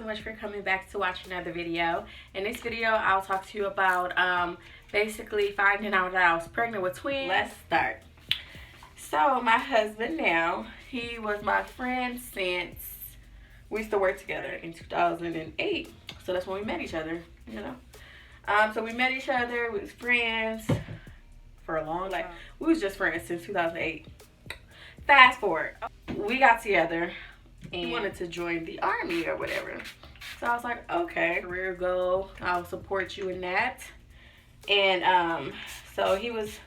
so much for coming back to watch another video. In this video, I'll talk to you about basically finding out that I was pregnant with twins. Let's start. So my husband now, he was my friend since we used to work together in 2008. So that's when we met each other, you know. So we met each other, we was friends for a long, like, we was just friends since 2008. Fast forward, we got together and he wanted to join the army or whatever. So I was like, okay, career goal, I'll support you in that. And so he was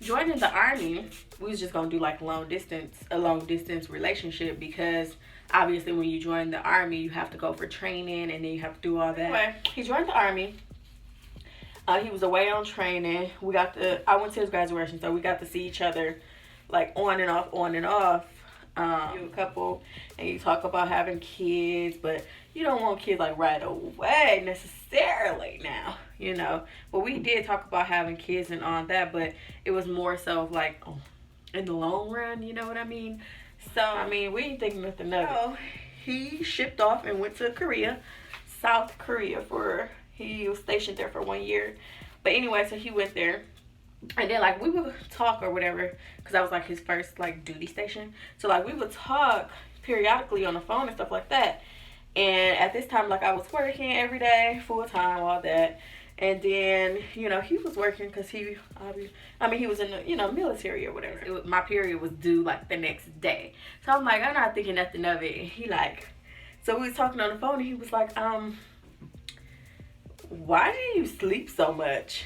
joining the army. We was just gonna do like a long distance relationship, because obviously when you join the army, you have to go for training and then you have to do all that. Anyway, he joined the army. He was away on training. I went to his graduation, so we got to see each other like on and off. You a couple, and you talk about having kids, but you don't want kids like right away necessarily now, you know. But we did talk about having kids and all that, but it was more so like in the long run, you know what I mean? So I mean, we didn't think nothing of it. So he shipped off and went to Korea, South Korea, he was stationed there for 1 year. But anyway, so he went there. And then like we would talk or whatever, because that was like his first like duty station. So like we would talk periodically on the phone and stuff like that. And at this time, like I was working every day, full time, all that. And then, you know, he was working because he was in the, you know, military or whatever. My period was due like the next day. So I'm like, I'm not thinking nothing of it. He like, so we was talking on the phone and he was like, why do you sleep so much?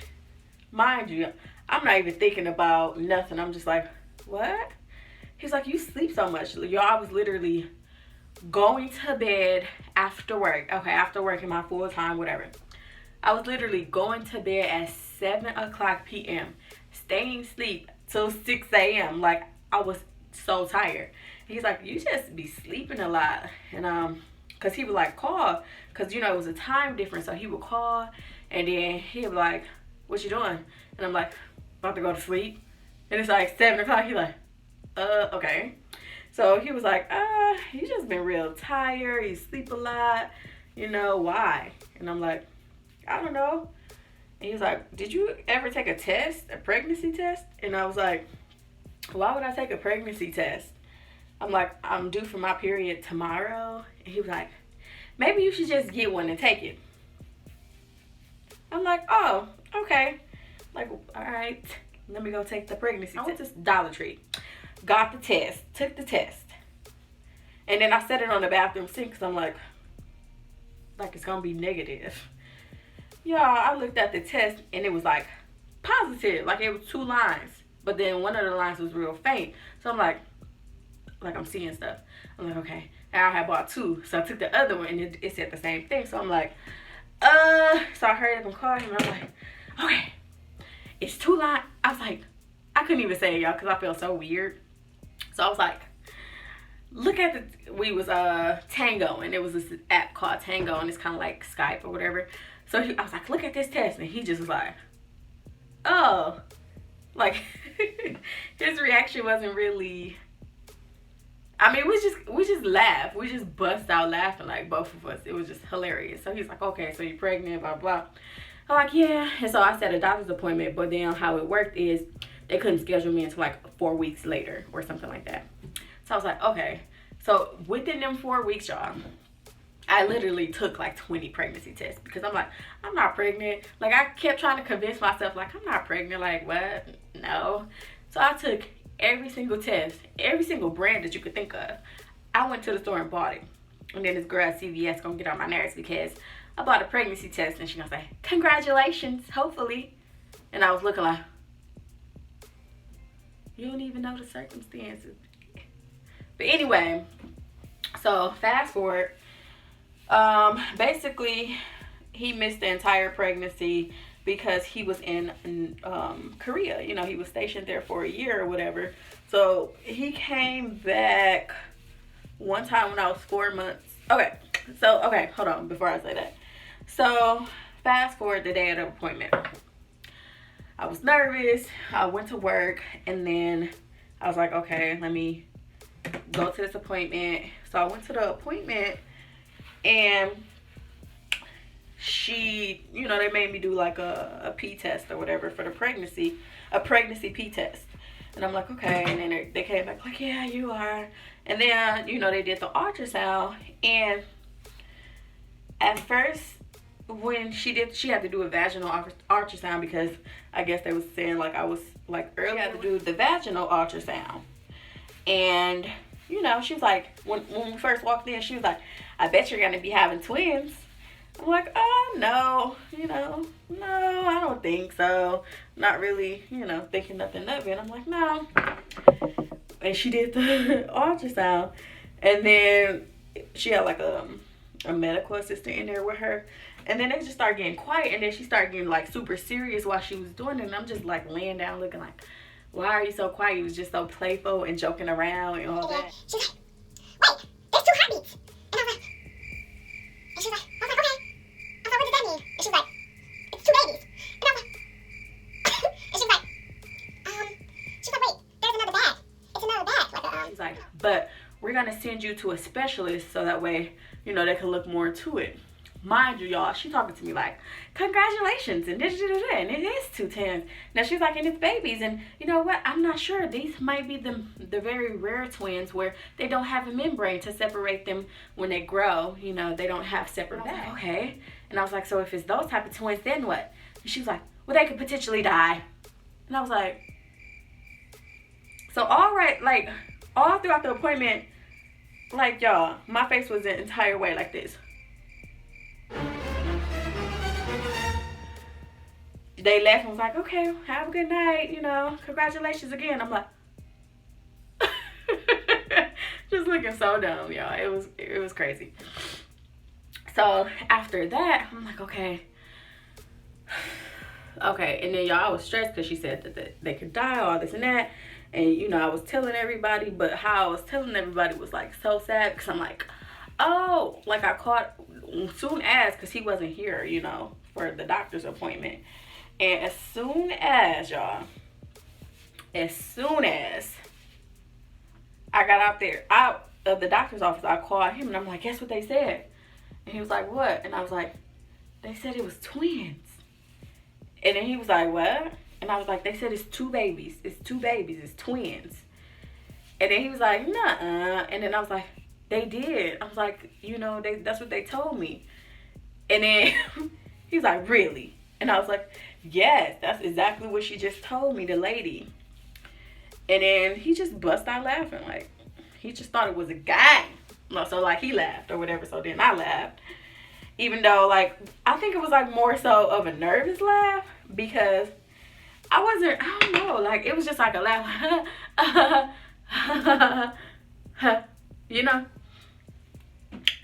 Mind you, I'm not even thinking about nothing. I'm just like, what? He's like, you sleep so much. Y'all, I was literally going to bed after work. Okay, after work in my full time, whatever. I was literally going to bed at 7 o'clock p.m. Staying asleep till 6 a.m. Like, I was so tired. He's like, you just be sleeping a lot. And because he would like call, because you know it was a time difference, so he would call and then he'd be like, what you doing? And I'm like, about to go to sleep. And it's like 7 o'clock. He's like, okay. So he was like, you just been real tired, you sleep a lot, you know, why? And I'm like, I don't know. And he was like, did you ever take a test, a pregnancy test? And I was like, why would I take a pregnancy test? I'm like, I'm due for my period tomorrow. And he was like, maybe you should just get one and take it. I'm like, oh, okay. Like, all right, let me go take the pregnancy test. I went to Dollar Tree, got the test, took the test. And then I set it on the bathroom sink because I'm like it's going to be negative. Y'all, I looked at the test and it was like positive. Like it was 2 lines. But then one of the lines was real faint. So I'm like I'm seeing stuff. I'm like, okay. And I had bought 2. So I took the other one and it said the same thing. So I'm like, so I hurried up and called him. And I'm like, okay, it's 2 lines. I was like, I couldn't even say it, y'all, because I felt so weird. So I was like, look at we was Tango, and it was this app called Tango, and it's kind of like Skype or whatever. So I was like, look at this test, and he just was like, oh, like his reaction wasn't really. I mean, we just laughed. We just bust out laughing, like both of us. It was just hilarious. So he's like, okay, so you're pregnant, blah blah. I'm like, yeah. And so I set a doctor's appointment, but then how it worked is they couldn't schedule me until like 4 weeks later or something like that. So I was like, okay. So within them 4 weeks, y'all, I literally took like 20 pregnancy tests because I'm like, I'm not pregnant. Like I kept trying to convince myself, like, I'm not pregnant. Like, what? No. So I took every single test, every single brand that you could think of. I went to the store and bought it. And then this girl at CVS gonna get on my nerves because I bought a pregnancy test and she gonna say, congratulations, hopefully. And I was looking like, you don't even know the circumstances. But anyway, so fast forward. Basically, he missed the entire pregnancy because he was in Korea. You know, he was stationed there for a year or whatever. So he came back one time when I was 4 months. Okay, hold on before I say that. So fast forward the day of the appointment. I was nervous. I went to work and then I was like, okay, let me go to this appointment. So I went to the appointment And she, you know, they made me do like a P test or whatever for the pregnancy, a pregnancy P test. And I'm like, okay. And then they came back like, yeah, you are. And then, you know, they did the ultrasound. And at first, when she had to do a vaginal ultrasound because I guess they was saying like I was like early. She had to do the vaginal ultrasound. And, you know, she was like, when we first walked in, she was like, I bet you're going to be having twins. I'm like, oh, no, you know, no, I don't think so. Not really, you know, thinking nothing of it. I'm like, no. And she did the ultrasound. And then she had like a medical assistant in there with her. And then they just started getting quiet. And then she started getting like super serious while she was doing it. And I'm just like laying down looking like, why are you so quiet? You was just so playful and joking around and all that. She's like, wait, there's 2 heartbeats. And I was like, and she was like, I was like, okay. I was like, what does that mean? And she was like, it's 2 babies. And I was like, and she was like, wait, there's another bag. It's another bag. Like, She's like, but we're going to send you to a specialist so that way, you know, they can look more into it. Mind you, y'all, she talking to me like, congratulations, and and it is 2 twins. Now she's like, and it's babies, and you know what? I'm not sure. These might be the very rare twins where they don't have a membrane to separate them when they grow. You know, they don't have separate bags. Okay. And I was like, so if it's those type of twins, then what? And she was like, well, they could potentially die. And I was like, so all right, like all throughout the appointment, like y'all, my face was the entire way like this. They left and was like, okay, have a good night, you know, congratulations again. I'm like, just looking so dumb, y'all. It was crazy. So after that, I'm like, okay. And then y'all, I was stressed because she said that they could die, all this and that. And, you know, I was telling everybody, but how I was telling everybody was like so sad because I'm like, oh, like I caught soon as, because he wasn't here, you know, for the doctor's appointment. And as soon as I got out of the doctor's office, I called him and I'm like, guess what they said? And he was like, what? And I was like, they said it was twins. And then he was like, what? And I was like, they said it's 2 babies. It's 2 babies. It's twins. And then he was like, nuh-uh. And then I was like, they did. I was like, you know, that's what they told me. And then he was like, really? And I was like, yes, that's exactly what she just told me, the lady. And then he just bust out laughing. Like, he just thought it was a gang. So, like, he laughed or whatever. So then I laughed. Even though, like, I think it was, like, more so of a nervous laugh. Because I don't know. Like, it was just like a laugh. You know?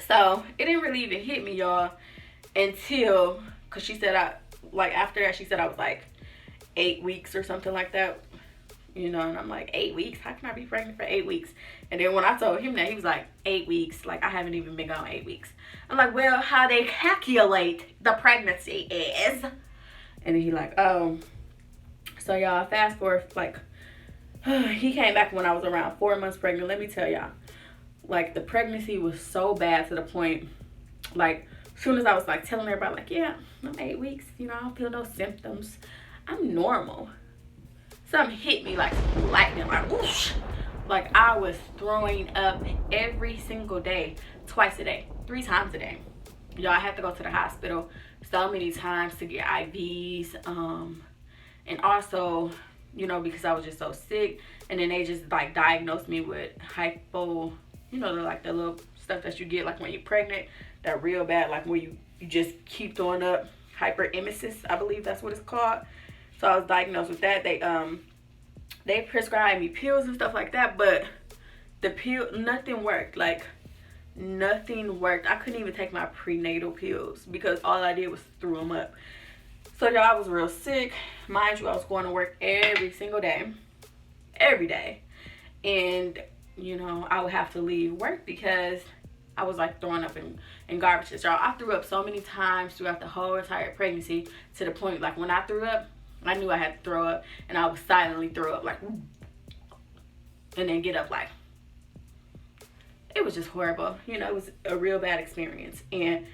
So, it didn't really even hit me, y'all. Until, because she said after that, she said I was like 8 weeks or something like that. You know, and I'm like, 8 weeks? How can I be pregnant for 8 weeks? And then when I told him that, he was like, 8 weeks? Like, I haven't even been gone 8 weeks. I'm like, well, how they calculate the pregnancy is. And then he like, oh. So, y'all, fast forward, like, he came back when I was around 4 months pregnant. Let me tell y'all, like, the pregnancy was so bad to the point, like, as soon as I was, like, telling everybody, like, yeah, I'm 8 weeks, you know, I don't feel no symptoms. I'm normal. Something hit me like lightning, like, whoosh. Like, I was throwing up every single day, twice a day, 3 times a day. Y'all, I had to go to the hospital so many times to get IVs. And also, you know, because I was just so sick. And then they just, like, diagnosed me with hypo, you know, the little stuff that you get, like, when you're pregnant. That real bad, like, where you just keep throwing up, hyperemesis, I believe that's what it's called. So I was diagnosed with that. They prescribed me pills and stuff like that, but the pill, nothing worked. Like, nothing worked. I couldn't even take my prenatal pills because all I did was throw them up. So, y'all, I was real sick. Mind you, I was going to work every single day. Every day. And, you know, I would have to leave work because I was, like, throwing up in garbage. Y'all, I threw up so many times throughout the whole entire pregnancy to the point, like, when I threw up, I knew I had to throw up, and I would silently throw up, like, and then get up, like, it was just horrible. You know, it was a real bad experience. And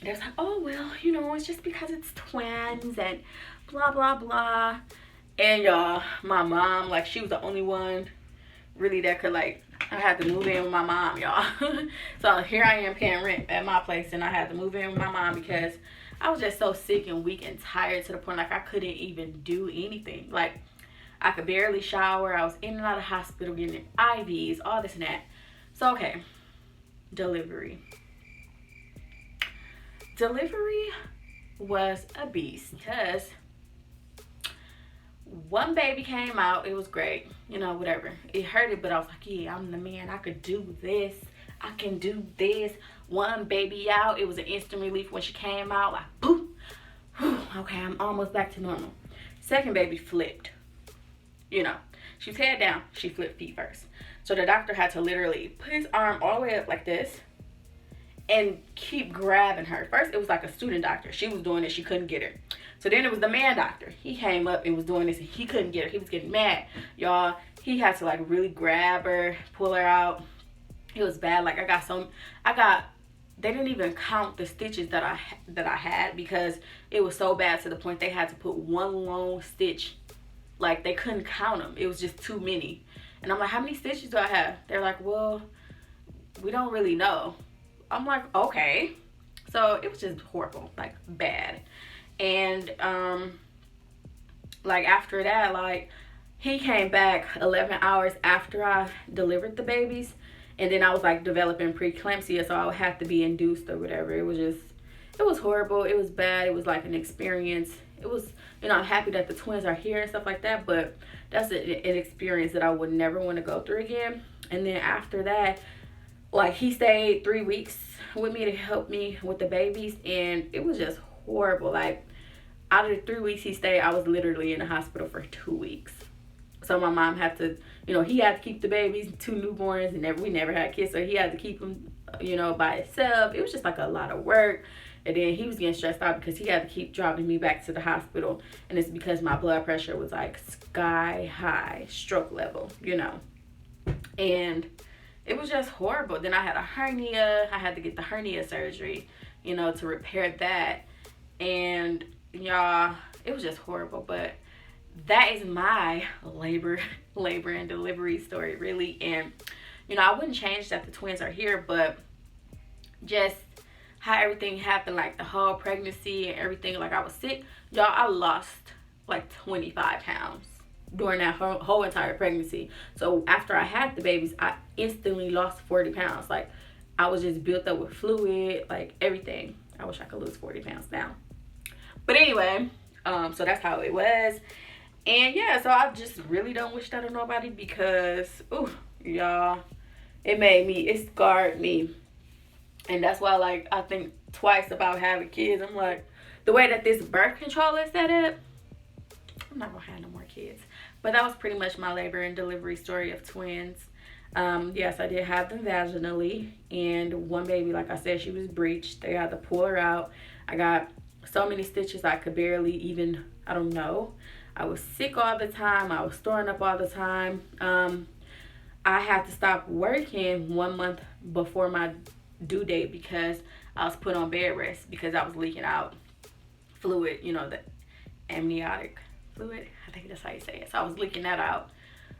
there's like, oh, well, you know, it's just because it's twins and blah, blah, blah. And y'all, my mom, like, she was the only one really that could, like, I had to move in with my mom, y'all. So here I am paying rent at my place, and I had to move in with my mom because I was just so sick and weak and tired to the point, like, I couldn't even do anything. Like, I could barely shower. I was in and out of the hospital getting IVs, all this and that. So, okay, delivery. Delivery was a beast because one baby came out. It was great, you know, whatever. It hurted, but I was like, yeah, I'm the man. I could do this. I can do this. One baby out. It was an instant relief when she came out. Like, boom. Okay, I'm almost back to normal. Second baby flipped. You know, she was head down. She flipped feet first. So the doctor had to literally put his arm all the way up like this and keep grabbing her. First, it was like a student doctor. She was doing it. She couldn't get her. So then it was the man doctor. He came up and was doing this, and he couldn't get her. He was getting mad. Y'all, he had to, like, really grab her, pull her out. It was bad. Like, they didn't even count the stitches that I had because it was so bad to the point they had to put one long stitch. Like, they couldn't count them. It was just too many. And I'm like, how many stitches do I have? They're like, well, we don't really know. I'm like, okay. So it was just horrible, like, bad. And like, after that, like, he came back 11 hours after I delivered the babies, and then I was, like, developing preeclampsia, so I would have to be induced or whatever. It was horrible. It was bad. It was like an experience. It was, you know, I'm happy that the twins are here and stuff like that, but that's an experience that I would never want to go through again. And then after that, like, he stayed 3 weeks with me to help me with the babies, and it was just horrible. Like, out of the 3 weeks he stayed, I was literally in the hospital for 2 weeks. So my mom had to, you know, he had to keep the babies, 2 newborns, and we never had kids, so he had to keep them, you know, by himself. It was just like a lot of work. And then he was getting stressed out because he had to keep driving me back to the hospital, and it's because my blood pressure was like sky high, stroke level, you know. And it was just horrible. Then I had a hernia. I had to get the hernia surgery, you know, to repair that. And y'all, it was just horrible. But that is my labor and delivery story, really. And, you know, I wouldn't change that the twins are here, but just how everything happened, like the whole pregnancy and everything. Like, I was sick. Y'all, I lost like 25 pounds during that whole entire pregnancy. So after I had the babies, I instantly lost 40 pounds. Like, I was just built up with fluid, like everything. I wish I could lose 40 pounds now. But anyway, so that's how it was. And yeah, so I just really don't wish that on nobody because, ooh, y'all, it scarred me. And that's why, like, I think twice about having kids. I'm like, the way that this birth control is set up, I'm not gonna have no more kids. But that was pretty much my labor and delivery story of twins. Yes, I did have them vaginally, and one baby, like I said, she was breached. They had to pull her out. I got so many stitches I could barely even, I don't know. I was sick all the time. I was throwing up all the time. I had to stop working 1 month before my due date because I was put on bed rest because I was leaking out fluid, you know, the amniotic fluid. I think that's how you say it. So I was leaking that out.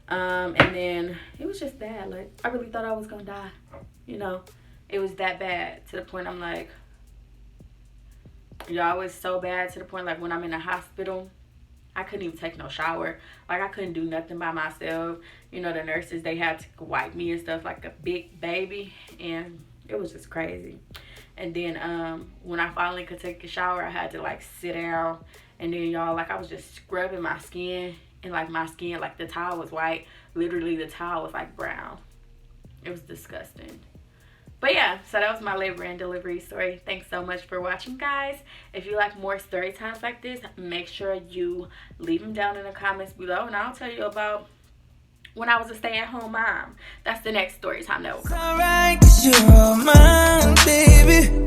And then it was just bad. Like, I really thought I was gonna die. You know, it was that bad to the point I'm like, y'all, it was so bad to the point, like, when I'm in the hospital, I couldn't even take no shower. Like, I couldn't do nothing by myself. You know, the nurses, they had to wipe me and stuff like a big baby, and it was just crazy. And then when I finally could take a shower, I had to, like, sit down. And then, y'all, like, I was just scrubbing my skin. And, like, my skin, like, the towel was white. Literally, the towel was, like, brown. It was disgusting. But, yeah, so that was my labor and delivery story. Thanks so much for watching, guys. If you like more story times like this, make sure you leave them down in the comments below. And I'll tell you about when I was a stay-at-home mom. That's the next story time that will come. It's alright, 'cause you're all mine, baby.